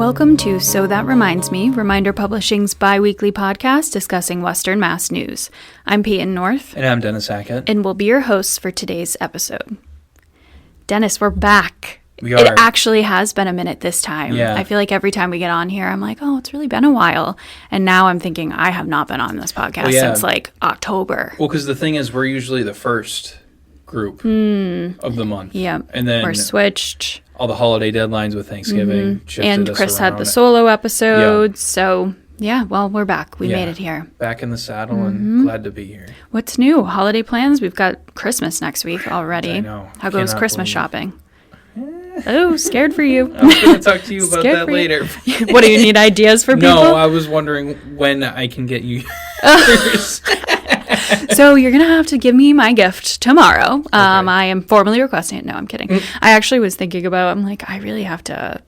Welcome to So That Reminds Me, Reminder Publishing's bi-weekly podcast discussing Western Mass news. I'm Peyton North. And I'm Dennis Hackett. And we'll be your hosts for today's episode. Dennis, we're back. We are. It actually has been a minute this time. Yeah. I feel like every time we get on here, I'm like, oh, it's really been a while. And now I'm thinking I have not been on this podcast since like October. Well, because the thing is, we're usually the first group of the month. Yeah. And then we're switched. All the holiday deadlines with Thanksgiving shifted And us Chris around. had the solo episode. Yep. So, yeah, well, we're back. We made it here. Back in the saddle and glad to be here. What's new? Holiday plans? We've got Christmas next week already. I know. How goes Cannot Christmas believe. shopping? Oh, scared for you. I was going to talk to you about Scared that for you. later. What, do you need ideas for people? No, I was wondering when I can get you yours. So you're going to have to give me my gift tomorrow. I am formally requesting it. No, I'm kidding. I actually was thinking about, I'm like, I really have to,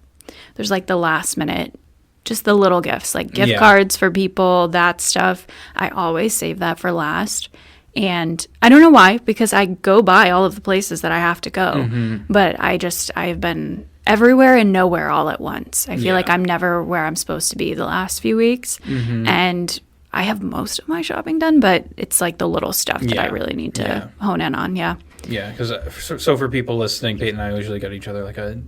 there's like the last minute, just the little gifts, like gift cards for people, that stuff. I always save that for last. And I don't know why, because I go by all of the places that I have to go. But I've been everywhere and nowhere all at once. I feel like I'm never where I'm supposed to be the last few weeks. And I have most of my shopping done, but it's like the little stuff that I really need to hone in on. Yeah, because so for people listening, Peyton and I usually got each other like a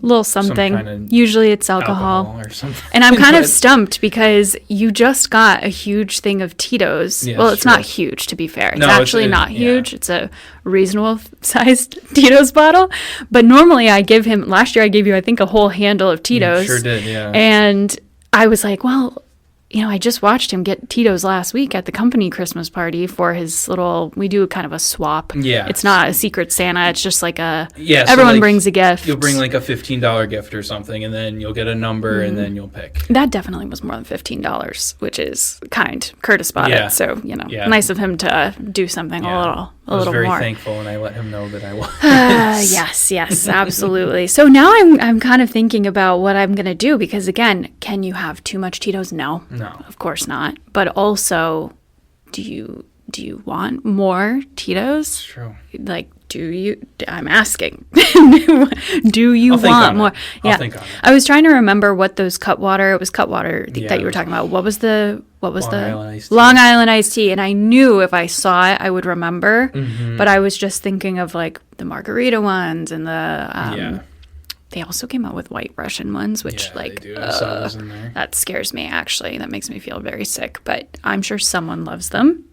little something. Some kind of usually it's alcohol or something. And I'm kind of stumped because you just got a huge thing of Tito's. Yeah, well, it's true. not huge, to be fair. It's No, actually not huge. It's a reasonable sized Tito's bottle. But normally last year I gave you, I think, a whole handle of Tito's. Sure did, yeah. And I was like, well, I just watched him get Tito's last week at the company Christmas party for his we do kind of a swap. Yeah. It's not a secret Santa. It's just like so everyone brings a gift. You'll bring like a $15 gift or something, and then you'll get a number, and then you'll pick. That definitely was more than $15, which is kind. Curtis bought it, so, nice of him to do something a little more. I was very thankful, and I let him know that I was. Yes, absolutely. So now I'm kind of thinking about what I'm going to do, because, again, can you have too much Tito's? No, of course not. But also, do you want more Tito's? It's true. Like, I'm asking. Do you want more? I'll think on it. I was trying to remember what those Cutwater, it was Cutwater that you were talking about. What was the Long Island iced tea? And I knew if I saw it, I would remember. But I was just thinking of like the margarita ones and the, they also came out with white Russian ones, which they do. I saw those in there. That scares me, actually. That makes me feel very sick, but I'm sure someone loves them.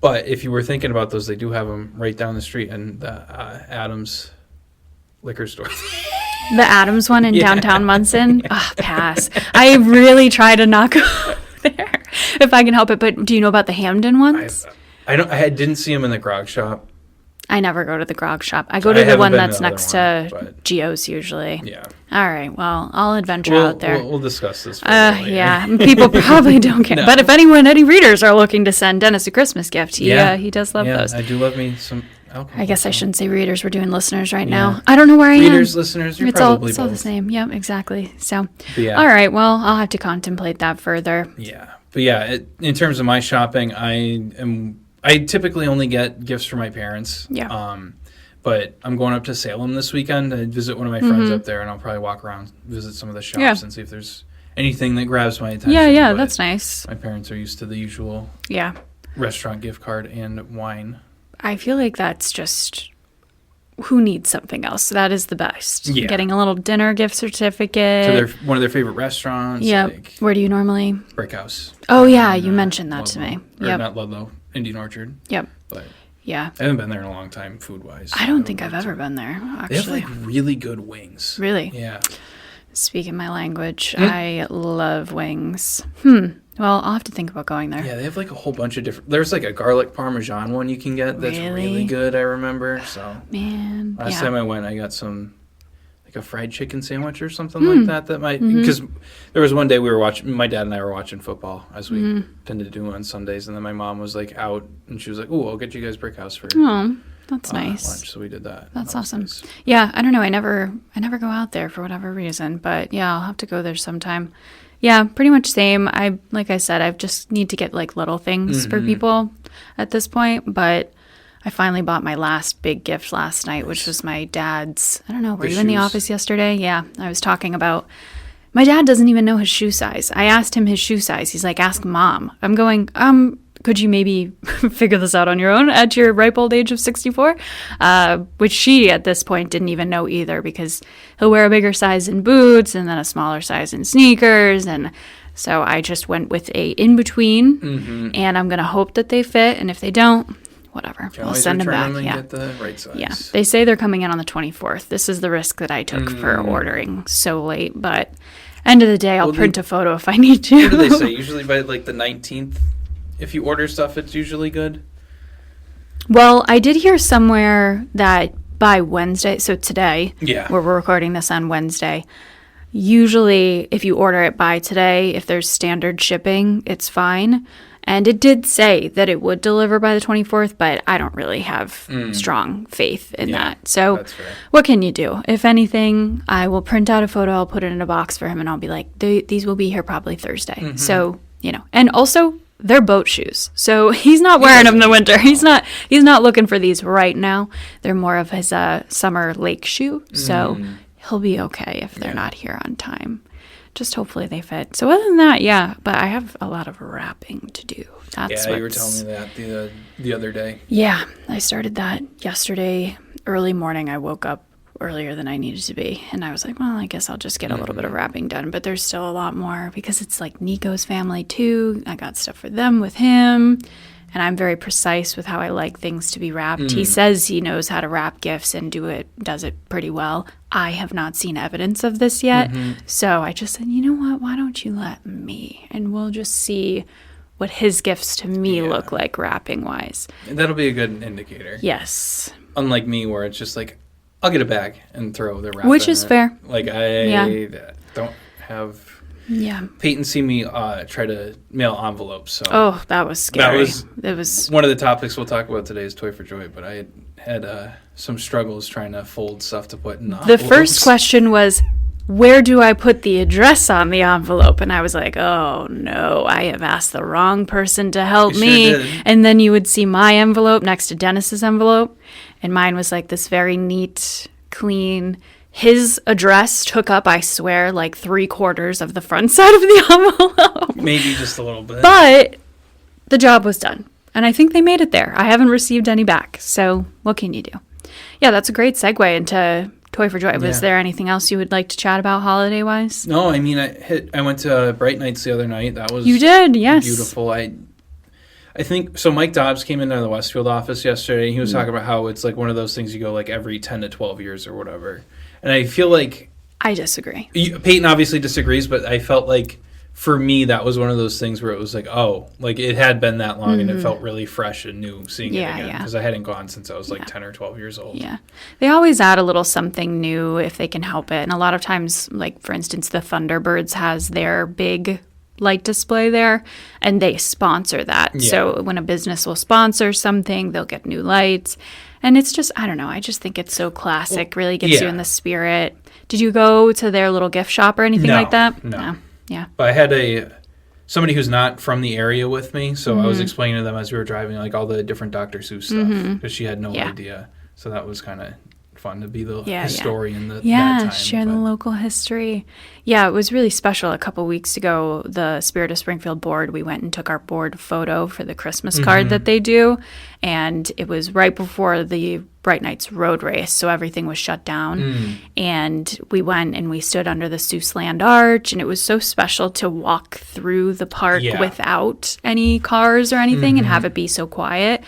But if you were thinking about those, they do have them right down the street in the Adams liquor store. The Adams one in downtown Munson? Pass. I really try to not go there if I can help it. But do you know about the Hamden ones? I didn't see them in the grog shop. I never go to the grog shop. I go to the one that's next to Geo's usually. Yeah. All right. Well, I'll adventure out there. We'll discuss this further later. Yeah. People probably don't care. No. But if any readers are looking to send Dennis a Christmas gift, he does love those. I do love me some alcohol. I guess I shouldn't say readers. We're doing listeners right now. I don't know where I am. Readers, listeners, you're probably it's all the same. Yep, exactly. So, all right. Well, I'll have to contemplate that further. Yeah. But in terms of my shopping, I typically only get gifts for my parents. Yeah. But I'm going up to Salem this weekend to visit one of my friends up there, and I'll probably walk around, visit some of the shops, and see if there's anything that grabs my attention. Yeah, but that's nice. My parents are used to the usual restaurant gift card and wine. I feel like that's just who needs something else. So that is the best. Yeah. Getting a little dinner gift certificate. To one of their favorite restaurants. Yeah. Like where do you normally? Brick House. Oh, yeah. You mentioned that to me. Or not Ludlow, Indian Orchard. Yep. But yeah. I haven't been there in a long time, food-wise. I don't think I've ever been there, actually. They have, like, really good wings. Really? Yeah. Speaking my language, I love wings. Well, I'll have to think about going there. Yeah, they have, like, a whole bunch of different... There's, like, a garlic parmesan one you can get that's really good, I remember. So Man. Last time I went, I got some... like a fried chicken sandwich or something like that might... Because there was one day my dad and I were watching football, as we tend to do on Sundays, and then my mom was, like, out, and she was like, I'll get you guys Brick House for that's nice. lunch. So we did that. That's awesome. Nice. Yeah, I don't know. I never go out there for whatever reason, but yeah, I'll have to go there sometime. Yeah, pretty much same. Like I said, I just need to get, like, little things for people at this point, but... I finally bought my last big gift last night, which was my dad's. I don't know. Were you in the office yesterday? Yeah. I was talking about My dad doesn't even know his shoe size. I asked him his shoe size. He's like, ask Mom. I'm going, could you maybe figure this out on your own at your ripe old age of 64? Which she, at this point, didn't even know either, because he'll wear a bigger size in boots and then a smaller size in sneakers. And so I just went with a in-between, and I'm going to hope that they fit. And if they don't, whatever. We'll send them back. And get the right size. Yeah. They say they're coming in on the 24th. This is the risk that I took for ordering so late. But end of the day, I'll print a photo if I need to. What do they say? Usually by like the 19th, if you order stuff, it's usually good? Well, I did hear somewhere that by Wednesday, so today, where we're recording this on Wednesday, usually if you order it by today, if there's standard shipping, it's fine. And it did say that it would deliver by the 24th, but I don't really have strong faith in that. So what can you do? If anything, I will print out a photo, I'll put it in a box for him, and I'll be like, these will be here probably Thursday. So, and also they're boat shoes. So he's not wearing them in the winter. He's not looking for these right now. They're more of his summer lake shoe. So he'll be okay if they're not here on time. Just hopefully they fit. So other than that, but I have a lot of wrapping to do. You were telling me that the other day. Yeah, I started that yesterday early morning. I woke up earlier than I needed to be, and I was like, well, I guess I'll just get a little bit of wrapping done. But there's still a lot more because it's like Nico's family too. I got stuff for them with him, and I'm very precise with how I like things to be wrapped. He says he knows how to wrap gifts and does it pretty well. I have not seen evidence of this yet. So I just said, you know what, why don't you let me? And we'll just see what his gifts to me look like wrapping wise. And that'll be a good indicator. Yes. Unlike me, where it's just like, I'll get a bag and throw the wrap Which is fair. Like I don't have... Yeah. Peyton see me try to mail envelopes. So that was scary. It was one of the topics we'll talk about today is Toy for Joy, but I had some struggles trying to fold stuff to put in envelopes. The first question was, where do I put the address on the envelope? And I was like, oh no, I have asked the wrong person to help me. Sure did. And then you would see my envelope next to Dennis's envelope, and mine was like this very neat, clean. His address took up, I swear, like 3/4 of the front side of the envelope. Maybe just a little bit. But the job was done. And I think they made it there. I haven't received any back. So what can you do? Yeah, that's a great segue into Toy for Joy. Was there anything else you would like to chat about holiday-wise? No, I mean, I went to Bright Nights the other night. That was You did, yes. Beautiful. I think, so Mike Dobbs came into the Westfield office yesterday, and he was talking about how it's like one of those things you go like every 10 to 12 years or whatever. And I feel like... I disagree. Peyton obviously disagrees, but I felt like for me that was one of those things where it was like, like it had been that long and it felt really fresh and new seeing it again. Because I hadn't gone since I was like 10 or 12 years old. Yeah. They always add a little something new if they can help it. And a lot of times, like for instance, the Thunderbirds has their big light display there, and they sponsor that. Yeah. So when a business will sponsor something, they'll get new lights. And it's just, I don't know, I just think it's so classic, really gets you in the spirit. Did you go to their little gift shop or anything like that? No. Yeah. But I had somebody who's not from the area with me, so I was explaining to them as we were driving, like all the different Dr. Seuss stuff, because she had no idea. So that was kind of fun to be the historian that time. Share the local history. Yeah, it was really special. A couple weeks ago, the Spirit of Springfield board, we went and took our board photo for the Christmas card that they do, and it was right before the Bright Nights road race, so everything was shut down, and we went and we stood under the Seuss Land Arch, and it was so special to walk through the park without any cars or anything and have it be so quiet,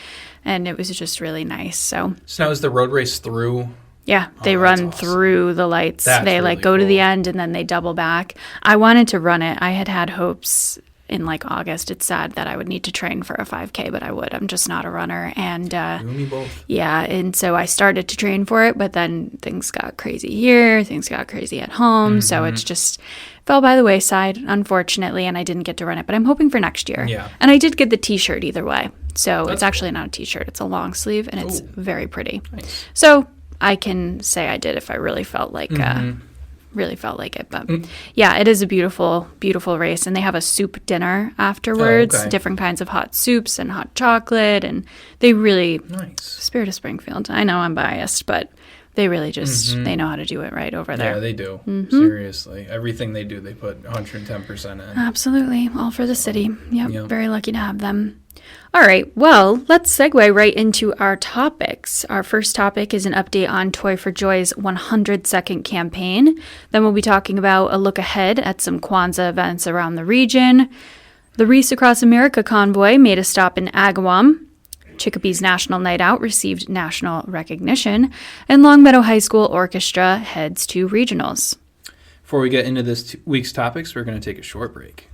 and it was just really nice. So now is the road race through? Yeah, they run through the lights. They like go to the end and then they double back. I wanted to run it. I had hopes in like August. It's sad that I would need to train for a 5K, but I would. I'm just not a runner. And you and me both. Yeah, and so I started to train for it, but then things got crazy here, things got crazy at home, so it's just fell by the wayside, unfortunately, and I didn't get to run it, but I'm hoping for next year. Yeah. And I did get the t-shirt either way. So it's actually not a t-shirt, it's a long sleeve, and it's very pretty. Nice. So I can say I did if I really felt like it. But yeah, it is a beautiful, beautiful race. And they have a soup dinner afterwards, different kinds of hot soups and hot chocolate. And they really, Spirit of Springfield. I know I'm biased, but They really just, they know how to do it right over there. Yeah, they do. Seriously. Everything they do, they put 110% in. Absolutely. All for the city. Yep. Very lucky to have them. All right. Well, let's segue right into our topics. Our first topic is an update on Toy for Joy's 100-second campaign. Then we'll be talking about a look ahead at some Kwanzaa events around the region. The Wreaths Across America convoy made a stop in Agawam. Chicopee's National Night Out received national recognition, and Longmeadow High School Orchestra heads to regionals. Before we get into this week's topics, we're going to take a short break.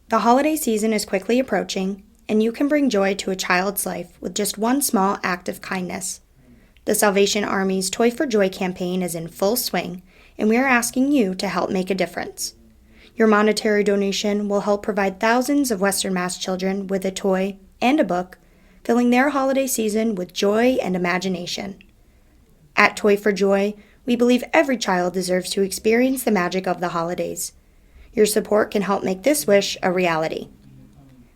The holiday season is quickly approaching, and you can bring joy to a child's life with just one small act of kindness. The Salvation Army's Toy for Joy campaign is in full swing, and we are asking you to help make a difference. Your monetary donation will help provide thousands of Western Mass children with a toy and a book, filling their holiday season with joy and imagination. At Toy for Joy, we believe every child deserves to experience the magic of the holidays. Your support can help make this wish a reality.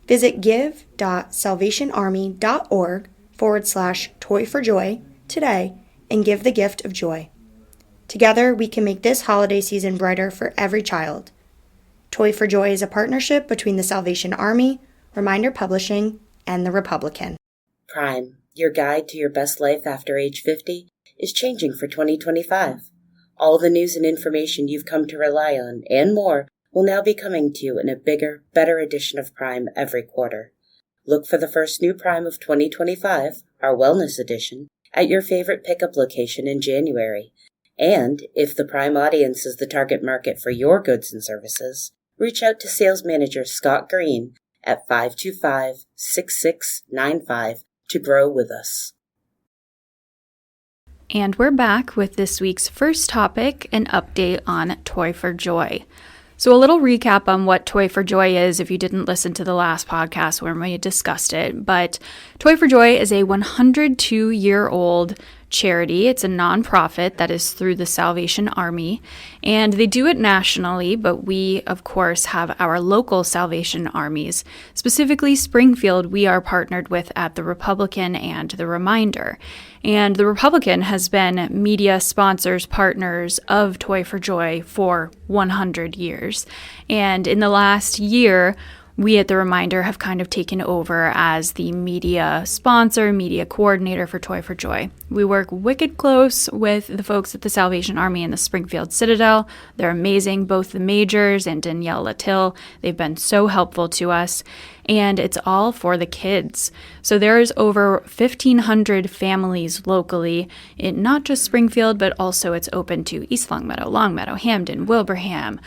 Visit give.salvationarmy.org/toy4joy today and give the gift of joy. Together, we can make this holiday season brighter for every child. Toy for Joy is a partnership between the Salvation Army, Reminder Publishing, and the Republican. Prime, your guide to your best life after age 50, is changing for 2025. All the news and information you've come to rely on, and more, will now be coming to you in a bigger, better edition of Prime every quarter. Look for the first new Prime of 2025, our Wellness Edition, at your favorite pickup location in January. And, if the Prime audience is the target market for your goods and services, reach out to Sales Manager Scott Green at 525-6695 to grow with us. And we're back with this week's first topic, an update on Toy for Joy. So a little recap on what Toy for Joy is if you didn't listen to the last podcast where we discussed it. But Toy for Joy is a 102-year-old charity. It's a nonprofit that is through the Salvation Army, and they do it nationally, but we, of course, have our local Salvation Armies. Specifically, Springfield, we are partnered with at the Republican and the Reminder. And the Republican has been media sponsors, partners of Toy for Joy for 100 years. And in the last year, we at the Reminder have kind of taken over as the media sponsor, media coordinator for Toy for Joy. We work wicked close with the folks at the Salvation Army and the Springfield Citadel. They're amazing, both the Majors and Danielle Latil. They've been so helpful to us. And it's all for the kids. So there's over 1,500 families locally, in not just Springfield, but also it's open to East Longmeadow, Hamden, Wilbraham,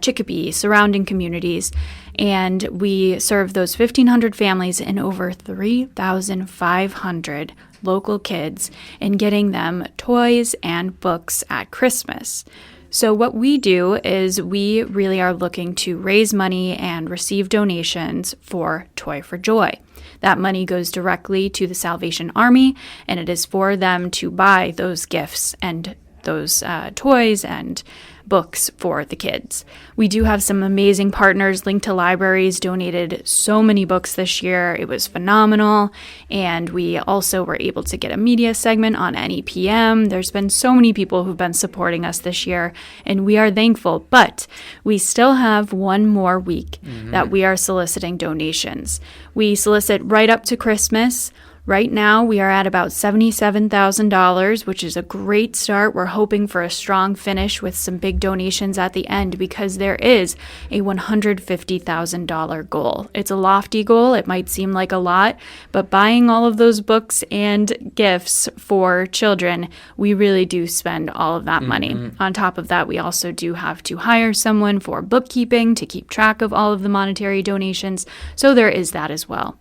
Chicopee, surrounding communities. And we serve those 1,500 families and over 3,500 local kids and getting them toys and books at Christmas. So what we do is we really are looking to raise money and receive donations for Toy for Joy. That money goes directly to the Salvation Army, and it is for them to buy those gifts and those toys and books for the kids. We do have some amazing partners. Link to Libraries donated so many books this year. It was phenomenal. And we also were able to get a media segment on NEPM. There's been so many people who've been supporting us this year, and we are thankful. But we still have one more week that we are soliciting donations. We solicit right up to Christmas. Right now, we are at about $77,000, which is a great start. We're hoping for a strong finish with some big donations at the end because there is a $150,000 goal. It's a lofty goal. It might seem like a lot, but buying all of those books and gifts for children, we really do spend all of that money. On top of that, we also do have to hire someone for bookkeeping to keep track of all of the monetary donations. So there is that as well.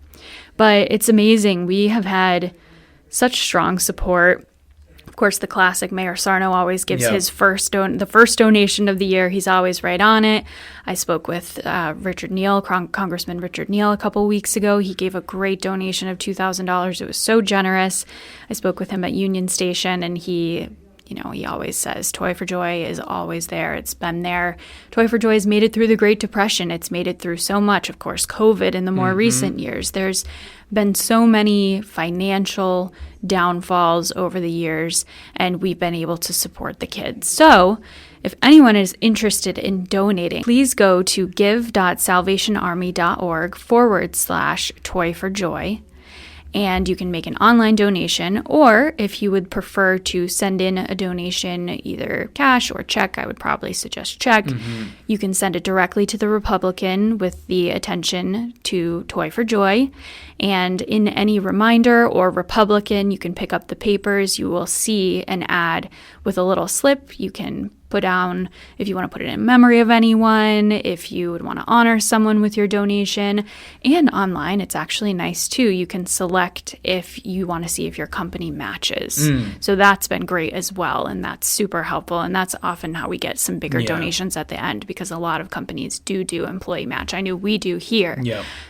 But it's amazing. We have had such strong support. Of course, the classic Mayor Sarno always gives his first donation of the year. He's always right on it. I spoke with Richard Neal, Congressman Richard Neal, a couple weeks ago. He gave a great donation of $2,000. It was so generous. I spoke with him at Union Station, and he he always says Toy for Joy is always there. It's been there. Toy for Joy has made it through the Great Depression. It's made it through so much, of course, COVID in the more recent years. There's been so many financial downfalls over the years, and we've been able to support the kids. So if anyone is interested in donating, please go to give.salvationarmy.org/Toy for Joy. And you can make an online donation, or if you would prefer to send in a donation, either cash or check, I would probably suggest check. You can send it directly to the Republican with the attention to Toy for Joy. And in any reminder or Republican, you can pick up the papers. You will see an ad with a little slip. You can put down if you want to put it in memory of anyone, if you would want to honor someone with your donation. And online, it's actually nice too. You can select if you want to see if your company matches. So that's been great as well, and that's super helpful. And that's often how we get some bigger donations at the end, because a lot of companies do employee match. I know we do here.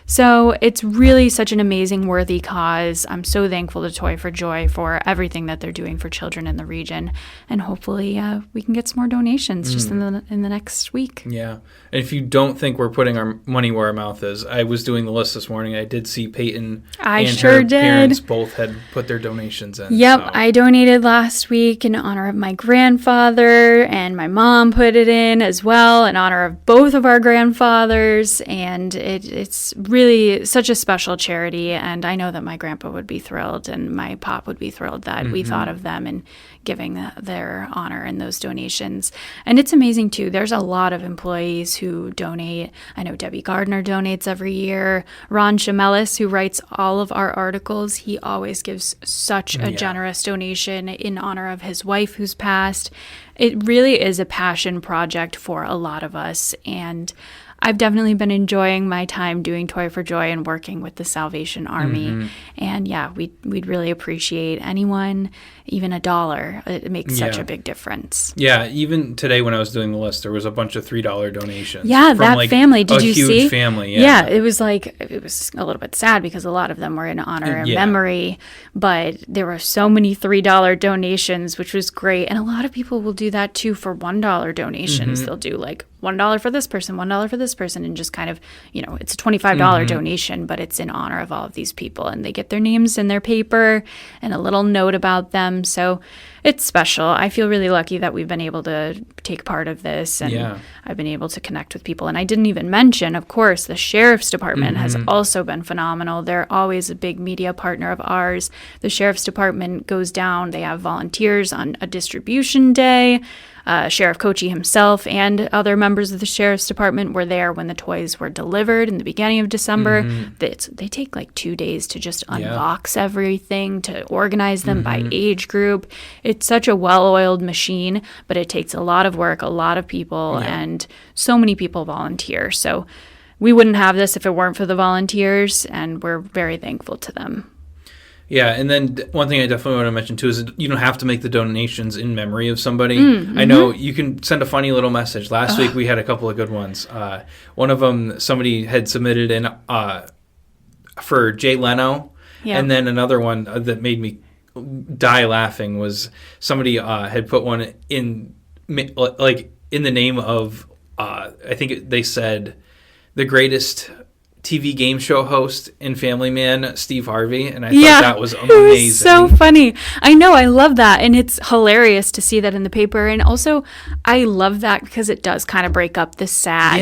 So it's really such an amazing, worthy cause. I'm so thankful to Toy for Joy for everything that they're doing for children in the region, and hopefully we can get some more donations just in the next week. Yeah. And if you don't think we're putting our money where our mouth is, I was doing the list this morning. I did see Peyton and her parents both had put their donations in. Yep. So. I donated last week in honor of my grandfather, and my mom put it in as well in honor of both of our grandfathers. And it's really such a special charity. And I know that my grandpa would be thrilled, and my pop would be thrilled that we thought of them and giving their honor in those donations. And it's amazing too. There's a lot of employees who donate. I know Debbie Gardner donates every year. Ron Chamelis, who writes all of our articles, he always gives such a generous donation in honor of his wife who's passed. It really is a passion project for a lot of us, and I've definitely been enjoying my time doing Toy for Joy and working with the Salvation Army. And we'd really appreciate anyone, even $1. It makes such a big difference. Yeah, even today when I was doing the list, there was a bunch of $3 donations. Yeah, that family. Did you see? A huge family, Yeah, it was a little bit sad because a lot of them were in honor and memory, but there were so many $3 donations, which was great. And a lot of people will do that too for $1 donations. They'll do like $1 for this person, $1 for this person, and just kind of, it's a $25 donation, but it's in honor of all of these people, and they get their names in their paper and a little note about them. So it's special. I feel really lucky that we've been able to take part of this, and I've been able to connect with people. And I didn't even mention, of course, the Sheriff's Department has also been phenomenal. They're always a big media partner of ours. The Sheriff's Department goes down. They have volunteers on a distribution day. Sheriff Kochi himself and other members of the Sheriff's Department were there when the toys were delivered in the beginning of December. They take like 2 days to just unbox everything, to organize them by age group. It's such a well-oiled machine, but it takes a lot of work, a lot of people, and so many people volunteer. So we wouldn't have this if it weren't for the volunteers, and we're very thankful to them. Yeah, and then one thing I definitely want to mention too is you don't have to make the donations in memory of somebody. I know you can send a funny little message. Last week we had a couple of good ones. One of them, somebody had submitted in for Jay Leno, and then another one that made me die laughing was somebody had put one in like in the name of I think they said the greatest TV game show host and Family Man, Steve Harvey, and I thought that was amazing. It was so funny. I know, I love that, and it's hilarious to see that in the paper. And also, I love that because it does kind of break up the sad,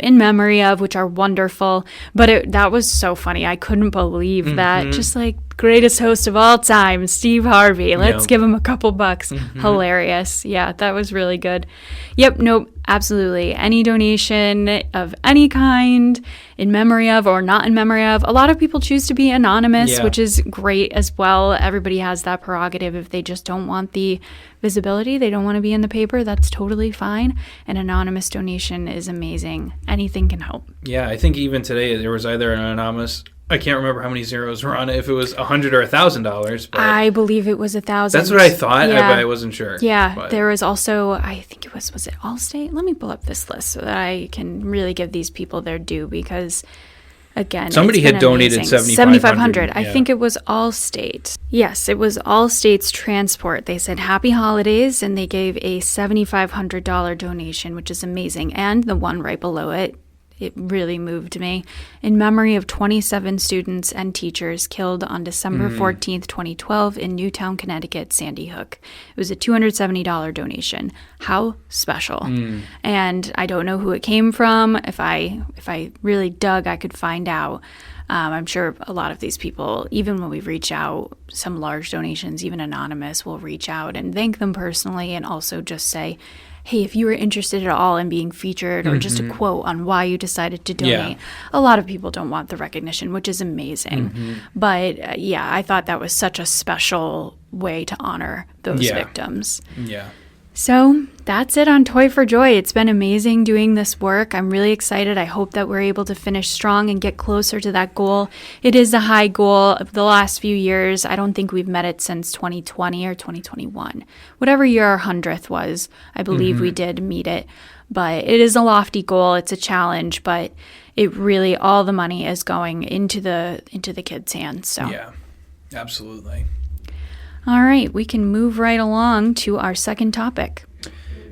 in memory of, which are wonderful. But that was so funny. I couldn't believe that. Just like greatest host of all time, Steve Harvey. Let's give him a couple bucks. Hilarious. Yeah, that was really good. Yep. Nope. Absolutely. Any donation of any kind in memory of or not in memory of. A lot of people choose to be anonymous, which is great as well. Everybody has that prerogative. If they just don't want the visibility, they don't want to be in the paper, that's totally fine. An anonymous donation is amazing. Anything can help. Yeah, I think even today there was either an anonymous, I can't remember how many zeros were on it, if it was $100 or $1,000. I believe it was $1,000. That's what I thought, but I wasn't sure. Yeah, there was also, I think it was it Allstate? Let me pull up this list so that I can really give these people their due, because Again, somebody it's had been donated amazing. 7,500. I think it was Allstate. Yes, it was Allstate's transport. They said happy holidays, and they gave a $7,500 donation, which is amazing. And the one right below it, it really moved me. In memory of 27 students and teachers killed on December 14th, 2012 in Newtown, Connecticut, Sandy Hook. It was a $270 donation. How special. And I don't know who it came from. If I really dug, I could find out. I'm sure a lot of these people, even when we reach out, some large donations, even anonymous, will reach out and thank them personally and also just say, hey, if you were interested at all in being featured or just a quote on why you decided to donate. A lot of people don't want the recognition, which is amazing. But I thought that was such a special way to honor those victims. Yeah. So that's it on Toy for Joy. It's been amazing doing this work. I'm really excited. I hope that we're able to finish strong and get closer to that goal. It is a high goal of the last few years. I don't think we've met it since 2020 or 2021. Whatever year our 100th was, I believe we did meet it. But it is a lofty goal. It's a challenge, but it really, all the money is going into the kids' hands. So Yeah, absolutely. All right, we can move right along to our second topic.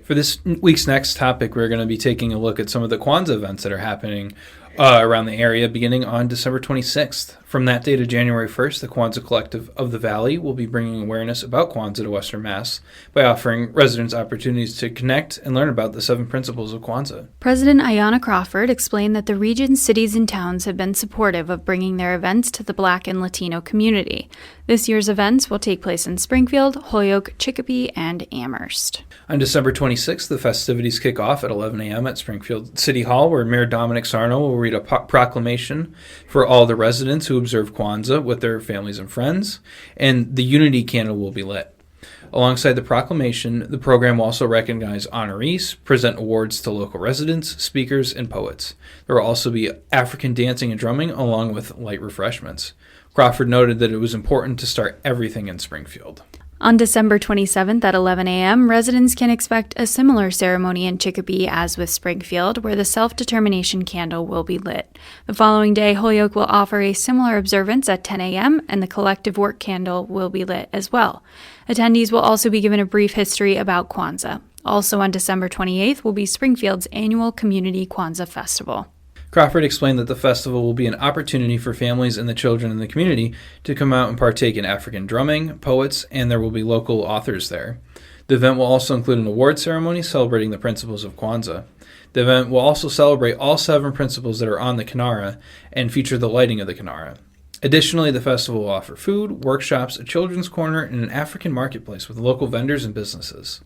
For this week's next topic, we're going to be taking a look at some of the Kwanzaa events that are happening around the area beginning on December 26th. From that day to January 1st, the Kwanzaa Collective of the Valley will be bringing awareness about Kwanzaa to Western Mass by offering residents opportunities to connect and learn about the 7 principles of Kwanzaa. President Ayanna Crawford explained that the region's cities and towns have been supportive of bringing their events to the Black and Latino community. This year's events will take place in Springfield, Holyoke, Chicopee, and Amherst. On December 26th, the festivities kick off at 11 a.m. at Springfield City Hall, where Mayor Dominic Sarno will read a proclamation for all the residents who observe Kwanzaa with their families and friends, and the Unity Candle will be lit. Alongside the proclamation, the program will also recognize honorees, present awards to local residents, speakers, and poets. There will also be African dancing and drumming, along with light refreshments. Crawford noted that it was important to start everything in Springfield. On December 27th at 11 a.m., residents can expect a similar ceremony in Chicopee as with Springfield, where the self-determination candle will be lit. The following day, Holyoke will offer a similar observance at 10 a.m., and the collective work candle will be lit as well. Attendees will also be given a brief history about Kwanzaa. Also on December 28th will be Springfield's annual Community Kwanzaa Festival. Crawford explained that the festival will be an opportunity for families and the children in the community to come out and partake in African drumming, poets, and there will be local authors there. The event will also include an award ceremony celebrating the principles of Kwanzaa. The event will also celebrate all 7 principles that are on the Kinara and feature the lighting of the Kinara. Additionally, the festival will offer food, workshops, a children's corner, and an African marketplace with local vendors and businesses.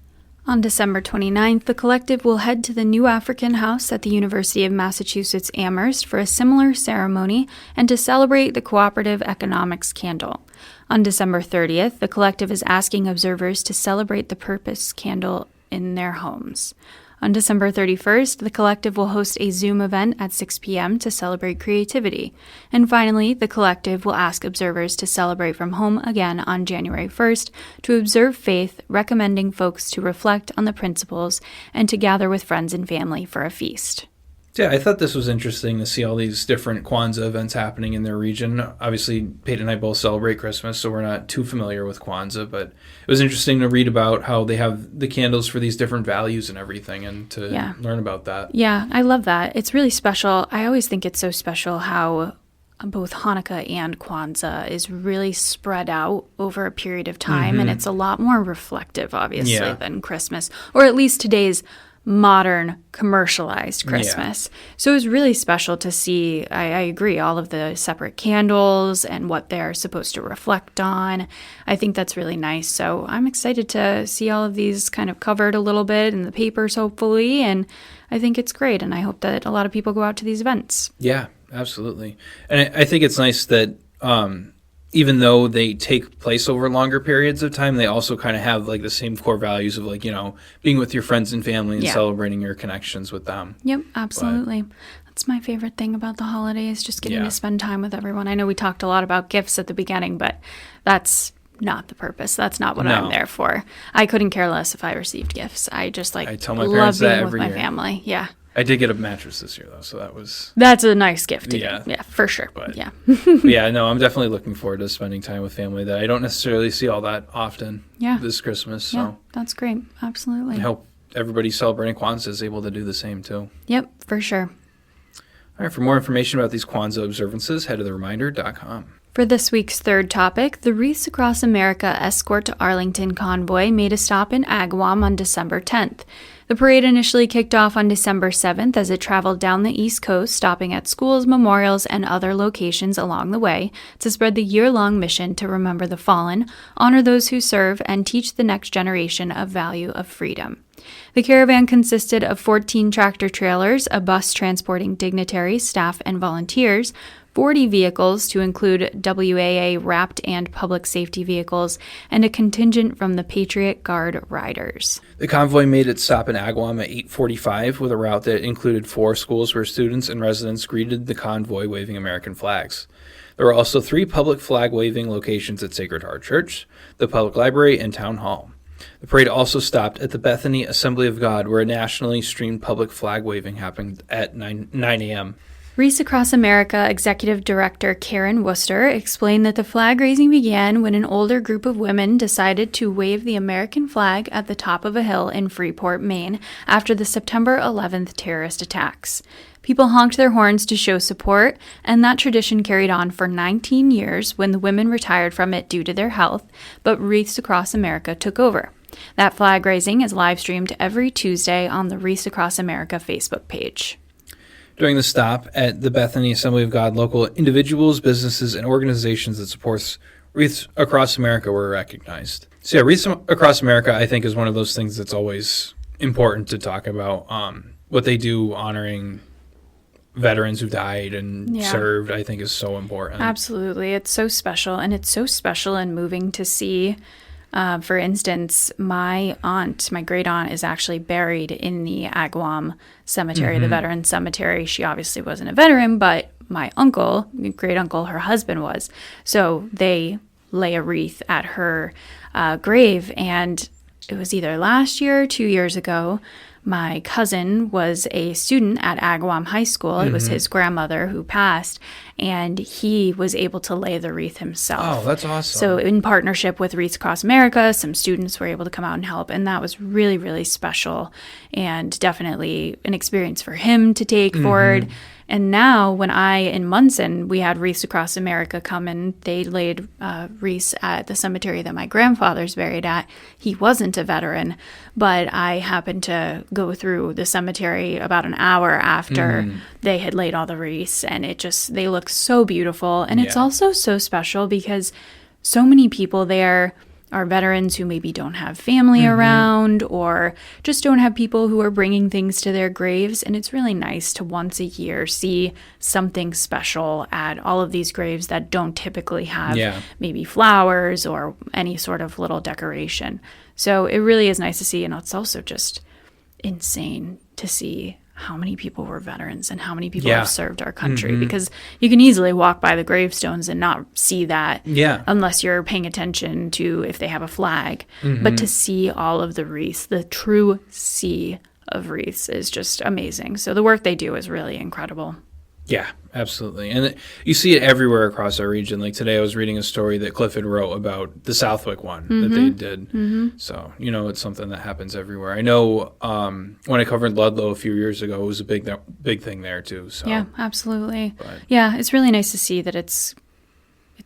On December 29th, the collective will head to the New African House at the University of Massachusetts Amherst for a similar ceremony and to celebrate the Cooperative Economics Candle. On December 30th, the collective is asking observers to celebrate the Purpose Candle in their homes. On December 31st, the collective will host a Zoom event at 6 p.m. to celebrate creativity. And finally, the collective will ask observers to celebrate from home again on January 1st to observe faith, recommending folks to reflect on the principles and to gather with friends and family for a feast. Yeah, I thought this was interesting to see all these different Kwanzaa events happening in their region. Obviously, Peyton and I both celebrate Christmas, so we're not too familiar with Kwanzaa, but it was interesting to read about how they have the candles for these different values and everything, and to learn about that. Yeah, I love that. It's really special. I always think it's so special how both Hanukkah and Kwanzaa is really spread out over a period of time, and it's a lot more reflective, obviously, than Christmas, or at least today's modern commercialized Christmas. So it was really special to see, I agree, all of the separate candles and what they're supposed to reflect on. I think that's really nice. So I'm excited to see all of these kind of covered a little bit in the papers, hopefully. And I think it's great. And I hope that a lot of people go out to these events. Yeah, absolutely. And I think it's nice that even though they take place over longer periods of time, they also kind of have like the same core values of like, you know, being with your friends and family and celebrating your connections with them. Yep, absolutely. That's my favorite thing about the holidays, just getting to spend time with everyone. I know we talked a lot about gifts at the beginning, but that's not the purpose. That's not what I'm there for. I couldn't care less if I received gifts. I just like I tell my love parents being that with every my year. family. Yeah. I did get a mattress this year, though, so That's a nice gift. Yeah. Yeah, for sure. But, yeah. Yeah, no, I'm definitely looking forward to spending time with family that I don't necessarily see all that often this Christmas. So Yeah, that's great. Absolutely. I hope everybody celebrating Kwanzaa is able to do the same, too. Yep, for sure. All right, for more information about these Kwanzaa observances, head to thereminder.com. For this week's third topic, the Wreaths Across America Escort to Arlington convoy made a stop in Agawam on December 10th. The parade initially kicked off on December 7th as it traveled down the East Coast, stopping at schools, memorials, and other locations along the way to spread the year-long mission to remember the fallen, honor those who serve, and teach the next generation a value of freedom. The caravan consisted of 14 tractor trailers, a bus transporting dignitaries, staff, and volunteers, 40 vehicles to include WAA wrapped and public safety vehicles, and a contingent from the Patriot Guard riders. The convoy made its stop in Agawam at 8:45 with a route that included 4 schools where students and residents greeted the convoy waving American flags. There were also 3 public flag-waving locations at Sacred Heart Church, the Public Library, and Town Hall. The parade also stopped at the Bethany Assembly of God, where a nationally streamed public flag waving happened at 9 a.m. Wreaths Across America Executive Director Karen Worcester explained that the flag raising began when an older group of women decided to wave the American flag at the top of a hill in Freeport, Maine, after the September 11th terrorist attacks. People honked their horns to show support, and that tradition carried on for 19 years when the women retired from it due to their health, but Wreaths Across America took over. That flag raising is live streamed every Tuesday on the Wreaths Across America Facebook page. During the stop at the Bethany Assembly of God, local individuals, businesses, and organizations that supports Wreaths Across America were recognized. So yeah, Wreaths Across America, I think, is one of those things that's always important to talk about. What they do honoring veterans who died and served, I think, is so important. Absolutely. It's so special, and it's so special and moving to see. For instance, my great aunt is actually buried in the Agawam cemetery, the veteran cemetery. She obviously wasn't a veteran, but my uncle, great uncle, her husband was. So they lay a wreath at her grave. And it was either last year or 2 years ago. My cousin was a student at Agawam High School. It was his grandmother who passed, and he was able to lay the wreath himself. Oh, that's awesome. So in partnership with Wreaths Across America, some students were able to come out and help, and that was really, really special and definitely an experience for him to take forward. And now when in Munson, we had Wreaths Across America come and they laid wreaths at the cemetery that my grandfather's buried at. He wasn't a veteran, but I happened to go through the cemetery about an hour after they had laid all the wreaths, and they look so beautiful. And it's also so special because so many people there are veterans who maybe don't have family around or just don't have people who are bringing things to their graves. And it's really nice to once a year see something special at all of these graves that don't typically have maybe flowers or any sort of little decoration. So it really is nice to see. And it's also just insane to see how many people were veterans and how many people have served our country, because you can easily walk by the gravestones and not see that unless you're paying attention to if they have a flag. But to see all of the wreaths, the true sea of wreaths, is just amazing. So the work they do is really incredible. Yeah, absolutely. And you see it everywhere across our region. Like today I was reading a story that Clifford wrote about the Southwick one that they did. So, it's something that happens everywhere. I know when I covered Ludlow a few years ago, it was a big thing there too. So. Yeah, absolutely. Yeah, it's really nice to see that it's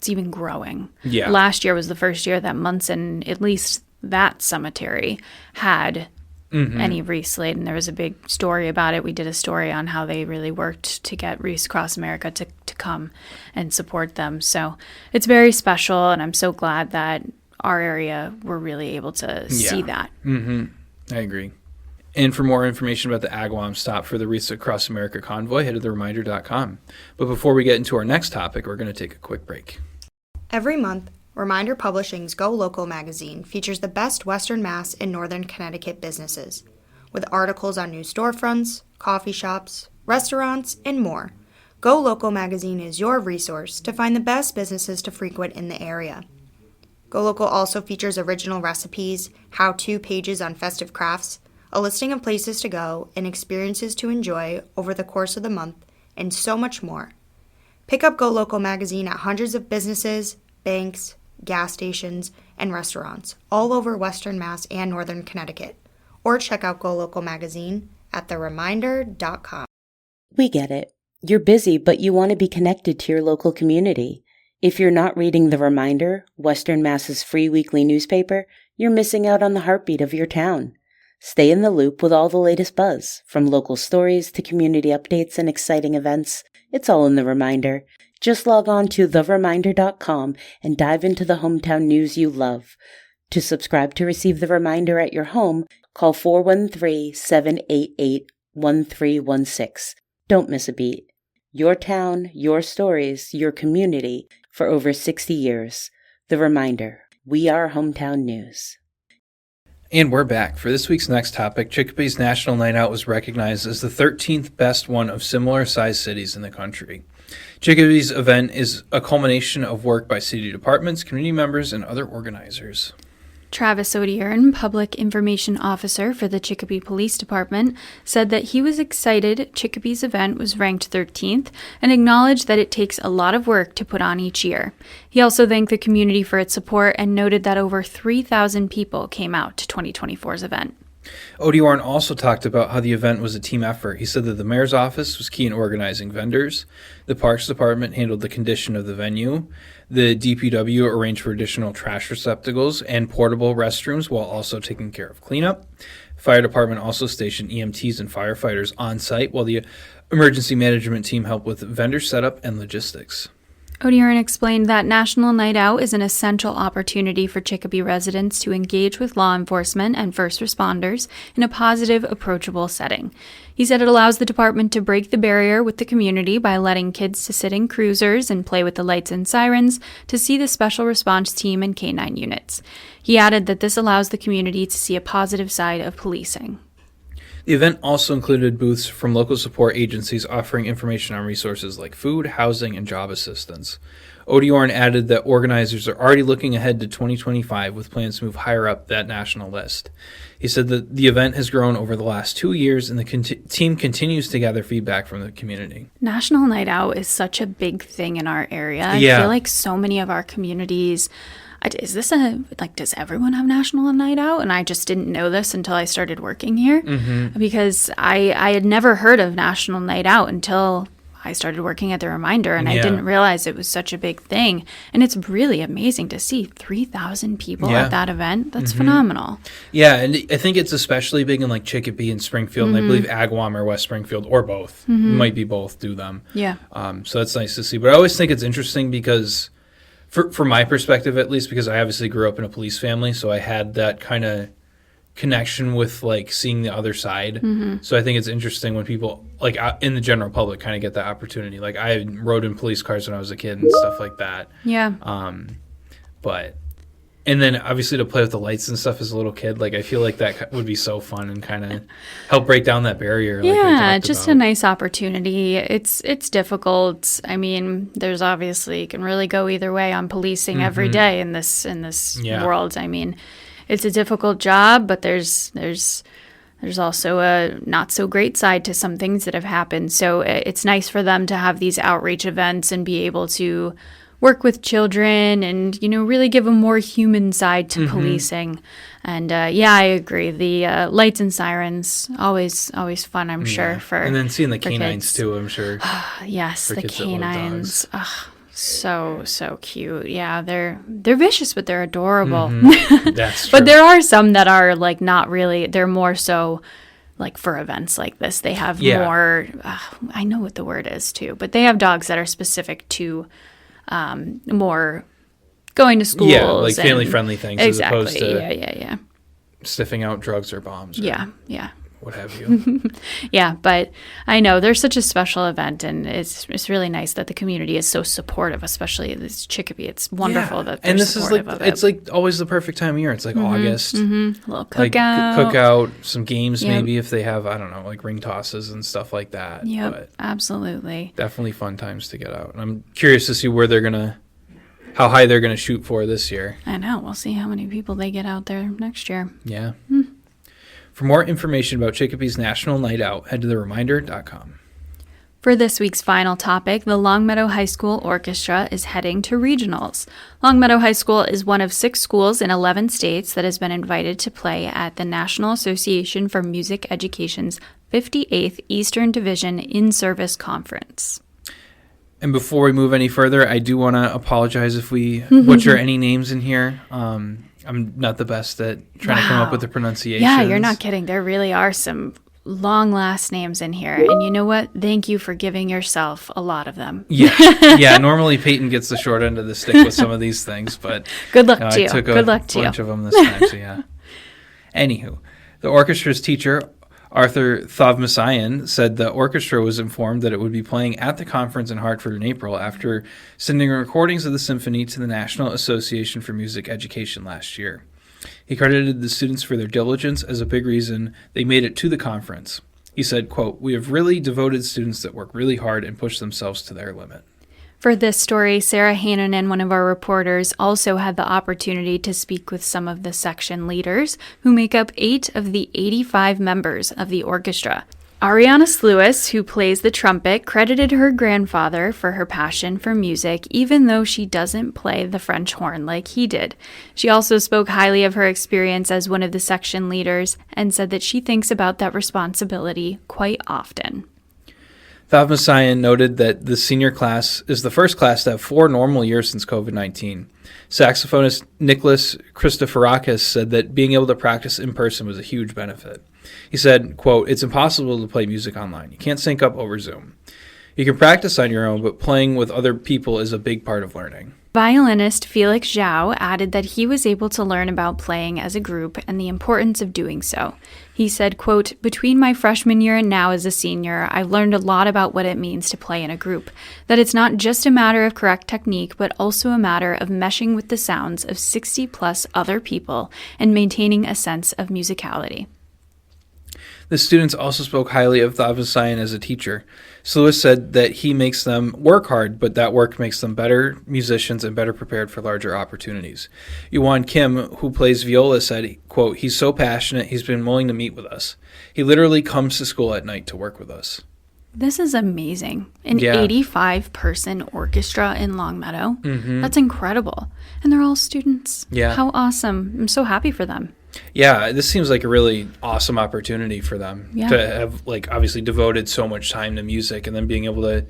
even growing. Yeah. Last year was the first year that Munson, at least that cemetery, had any wreaths laid, and there was a big story about it. We did a story on how they really worked to get Wreaths Across America to come and support them. So it's very special, and I'm so glad that our area were really able to see that. I agree. And for more information about the Agawam stop for the Wreaths Across America convoy, head to thereminder.com. But before we get into our next topic, we're going to take a quick break. Every month, Reminder Publishing's Go Local magazine features the best Western Mass and Northern Connecticut businesses, with articles on new storefronts, coffee shops, restaurants, and more. Go Local magazine is your resource to find the best businesses to frequent in the area. Go Local also features original recipes, how-to pages on festive crafts, a listing of places to go and experiences to enjoy over the course of the month, and so much more. Pick up Go Local magazine at hundreds of businesses, banks, gas stations, and restaurants all over Western Mass and Northern Connecticut. Or check out Go Local magazine at thereminder.com. We get it. You're busy, but you want to be connected to your local community. If you're not reading The Reminder, Western Mass's free weekly newspaper, you're missing out on the heartbeat of your town. Stay in the loop with all the latest buzz, from local stories to community updates and exciting events. It's all in The Reminder. Just log on to thereminder.com and dive into the hometown news you love. To subscribe to receive The Reminder at your home, call 413-788-1316. Don't miss a beat. Your town, your stories, your community for over 60 years. The Reminder. We are hometown news. And we're back. For this week's next topic, Chicopee's National Night Out was recognized as the 13th best one of similar-sized cities in the country. Chicopee's event is a culmination of work by city departments, community members, and other organizers. Travis O'Dearn, Public Information Officer for the Chicopee Police Department, said that he was excited Chicopee's event was ranked 13th and acknowledged that it takes a lot of work to put on each year. He also thanked the community for its support and noted that over 3,000 people came out to 2024's event. O'Dearn also talked about how the event was a team effort. He said that the mayor's office was key in organizing vendors, the parks department handled the condition of the venue, the DPW arranged for additional trash receptacles and portable restrooms while also taking care of cleanup. The fire department also stationed EMTs and firefighters on site while the emergency management team helped with vendor setup and logistics. O'Dearn explained that National Night Out is an essential opportunity for Chicopee residents to engage with law enforcement and first responders in a positive, approachable setting. He said it allows the department to break the barrier with the community by letting kids to sit in cruisers and play with the lights and sirens to see the special response team and K-9 units. He added that this allows the community to see a positive side of policing. The event also included booths from local support agencies offering information on resources like food, housing, and job assistance. O'Dearn added that organizers are already looking ahead to 2025 with plans to move higher up that national list. He said that the event has grown over the last 2 years and the team continues to gather feedback from the community. National Night Out is such a big thing in our area. Yeah. I feel like so many of our communities... does everyone have National Night Out? And I just didn't know this until I started working here because I had never heard of National Night Out until I started working at The Reminder, and I didn't realize it was such a big thing. And it's really amazing to see 3,000 people at that event. That's phenomenal. Yeah, and I think it's especially big in like Chicopee and Springfield, and I believe Agawam or West Springfield, or both. Might be both do them. Yeah. So that's nice to see. But I always think it's interesting because... From my perspective, at least, because I obviously grew up in a police family, so I had that kind of connection with, like, seeing the other side. So I think it's interesting when people, like, in the general public kind of get that opportunity. Like, I rode in police cars when I was a kid and stuff like that. Yeah. And then, obviously, to play with the lights and stuff as a little kid, like, I feel like that would be so fun and kind of help break down that barrier. Yeah, just a nice opportunity. It's difficult. I mean, there's obviously, it can really go either way on policing every day in this world. I mean, it's a difficult job, but there's also a not so great side to some things that have happened. So it's nice for them to have these outreach events and be able to work with children and, really give a more human side to policing. And, I agree. The lights and sirens, always fun, I'm sure. And then seeing the K-9s canines, too, I'm sure. Yes, the canines. So cute. Yeah, they're vicious, but they're adorable. That's true. But there are some that are, like, not really. They're more so... like for events like this, they have more, I know what the word is too, but they have dogs that are specific to more going to schools. Yeah, like family-friendly things exactly, as opposed to yeah. sniffing out drugs or bombs. Or Yeah. What have you. Yeah, but I know there's such a special event, and it's really nice that the community is so supportive, especially this Chicopee. It's wonderful that they're supportive of it. It's like always the perfect time of year. It's like August. A little cookout. Like cookout, some games maybe if they have, I don't know, like ring tosses and stuff like that. Yep, absolutely. Definitely fun times to get out. And I'm curious to see how high they're going to shoot for this year. I know. We'll see how many people they get out there next year. Yeah. For more information about Chicopee's National Night Out, head to thereminder.com. For this week's final topic, the Longmeadow High School Orchestra is heading to regionals. Longmeadow High School is one of 6 schools in 11 states that has been invited to play at the National Association for Music Education's 58th Eastern Division In-Service Conference. And before we move any further, I do want to apologize if we butcher any names in here. I'm not the best at trying to come up with the pronunciations. Yeah, you're not kidding. There really are some long last names in here. And you know what? Thank you for giving yourself a lot of them. Yeah. Normally Peyton gets the short end of the stick with some of these things, but good luck to you. I took Good luck to you. A bunch of them this time, so yeah. Anywho, the orchestra's teacher, Arthur Thavmasayan, said the orchestra was informed that it would be playing at the conference in Hartford in April after sending recordings of the symphony to the National Association for Music Education last year. He credited the students for their diligence as a big reason they made it to the conference. He said, quote, "We have really devoted students that work really hard and push themselves to their limit." For this story, Sarah Hannanen, one of our reporters, also had the opportunity to speak with some of the section leaders who make up 8 of the 85 members of the orchestra. Ariana Sluis, who plays the trumpet, credited her grandfather for her passion for music, even though she doesn't play the French horn like he did. She also spoke highly of her experience as one of the section leaders and said that she thinks about that responsibility quite often. Thavmasayan noted that the senior class is the first class to have 4 normal years since COVID-19. Saxophonist Nicholas Christoforakis said that being able to practice in person was a huge benefit. He said, quote, "It's impossible to play music online. You can't sync up over Zoom. You can practice on your own, but playing with other people is a big part of learning." Violinist Felix Zhao added that he was able to learn about playing as a group and the importance of doing so. He said, quote, "Between my freshman year and now as a senior, I've learned a lot about what it means to play in a group, that it's not just a matter of correct technique, but also a matter of meshing with the sounds of 60 plus other people and maintaining a sense of musicality." The students also spoke highly of Thavmasayan as a teacher. Sluis said that he makes them work hard, but that work makes them better musicians and better prepared for larger opportunities. Yuan Kim, who plays viola, said, quote, "He's so passionate, he's been willing to meet with us. He literally comes to school at night to work with us." This is amazing. An 85-person orchestra in Longmeadow. Mm-hmm. That's incredible. And they're all students. Yeah. How awesome. I'm so happy for them. Yeah, this seems like a really awesome opportunity for them Yeah. to have, like, obviously devoted so much time to music and then being able to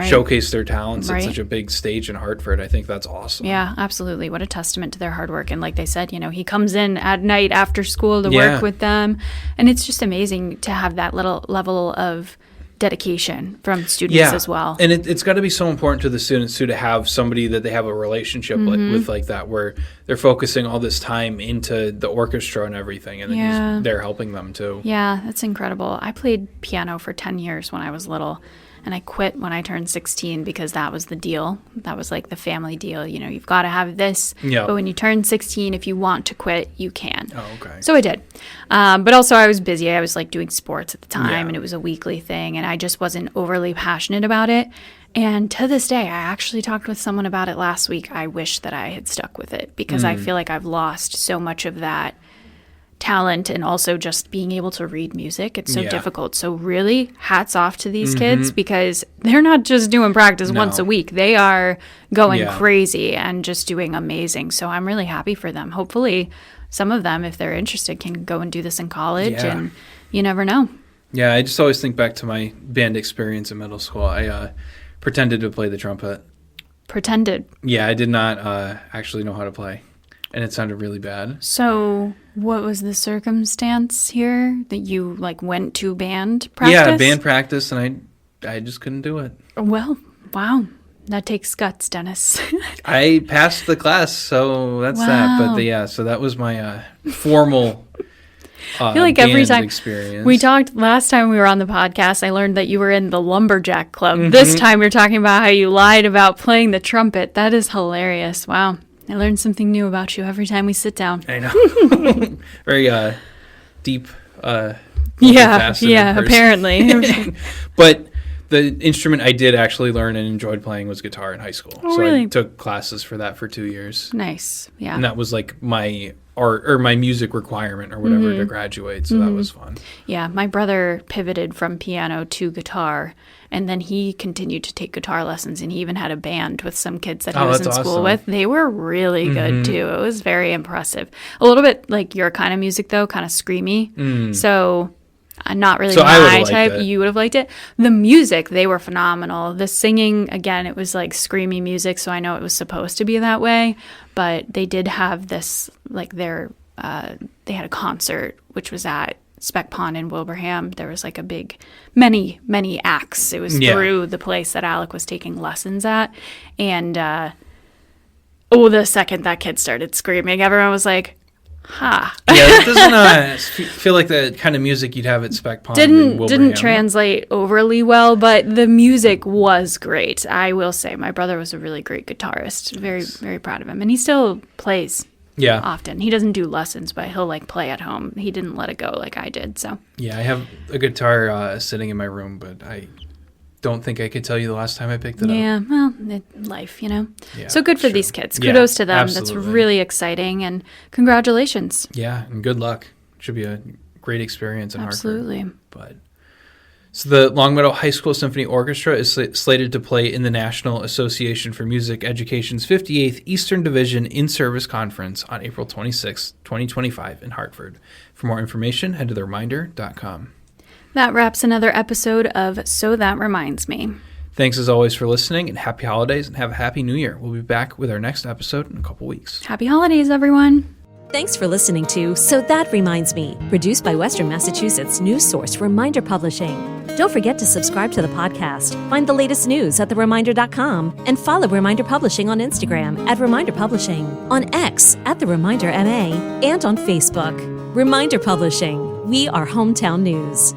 showcase their talents at such a big stage in Hartford. I think that's awesome. Yeah, absolutely. What a testament to their hard work. And like they said, you know, he comes in at night after school to work with them. And it's just amazing to have that little level of dedication from students as well. And it's got to be so important to the students too to have somebody that they have a relationship with like that, where they're focusing all this time into the orchestra and everything, and then they're helping them too. Yeah, that's incredible. I played piano for 10 years when I was little, and I quit when I turned 16 because that was the deal. That was like the family deal. You know, you've got to have this, but when you turn 16, if you want to quit, you can. Oh, okay. So I did. But also I was busy. I was like doing sports at the time, and it was a weekly thing, and I just wasn't overly passionate about it. And to this day, I actually talked with someone about it last week. I wish that I had stuck with it because I feel like I've lost so much of that talent and also just being able to read music. It's so difficult. So really hats off to these kids because they're not just doing practice once a week. They are going crazy and just doing amazing. So I'm really happy for them. Hopefully some of them, if they're interested, can go and do this in college and you never know. Yeah, I just always think back to my band experience in middle school. I pretended to play the trumpet. Pretended? Yeah, I did not actually know how to play. And it sounded really bad. So what was the circumstance here that you like went to band practice? Yeah, band practice, and I just couldn't do it. Well, wow. That takes guts, Dennis. I passed the class, so that's that. But so that was my formal I feel like every time experience. We talked last time we were on the podcast, I learned that you were in the lumberjack club. This time you're talking about how you lied about playing the trumpet. That is hilarious. Wow. I learn something new about you every time we sit down. I know. Very deep. Apparently. But the instrument I did actually learn and enjoyed playing was guitar in high school. Oh, so really? I took classes for that for 2 years. Nice. Yeah. And that was like my art or my music requirement or whatever to graduate. So that was fun. Yeah. My brother pivoted from piano to guitar, and then he continued to take guitar lessons, and he even had a band with some kids that he was in that's school awesome. with. They were really good too. It was very impressive. A little bit like your kind of music though, kind of screamy. So not really So I would've my liked type. it. You would have liked it. The music, they were phenomenal. The singing, again, it was like screamy music, so I know it was supposed to be that way. But they did have this, like they had a concert, which was at Speck Pond in Wilbraham. There was like a big, many acts. It was through the place that Alec was taking lessons at. And the second that kid started screaming, everyone was like, ha. Yeah, it doesn't feel like the kind of music you'd have at Speck Pond. in Wilbraham. Didn't translate overly well, but the music was great. I will say my brother was a really great guitarist. Very, very proud of him. And he still plays often. He doesn't do lessons, but he'll like play at home. He didn't let it go like I did. So Yeah, I have a guitar sitting in my room, but I don't think I could tell you the last time I picked it up. yeah, well, life, Yeah, so good for sure. these kids. Yeah, Kudos to them. absolutely. That's really exciting, and congratulations. Yeah, and good luck. Should be a great experience in Absolutely. Hartford. So the Longmeadow High School Symphony Orchestra is slated to play in the National Association for Music Education's 58th Eastern Division In-Service Conference on April 26, 2025 in Hartford. For more information, head to thereminder.com. That wraps another episode of So That Reminds Me. Thanks as always for listening, and happy holidays, and have a happy new year. We'll be back with our next episode in a couple weeks. Happy holidays, everyone. Thanks for listening to So That Reminds Me, produced by Western Massachusetts news source Reminder Publishing. Don't forget to subscribe to the podcast, find the latest news at thereminder.com, and follow Reminder Publishing on Instagram at Reminder Publishing, on X at The Reminder MA, and on Facebook. Reminder Publishing, we are hometown news.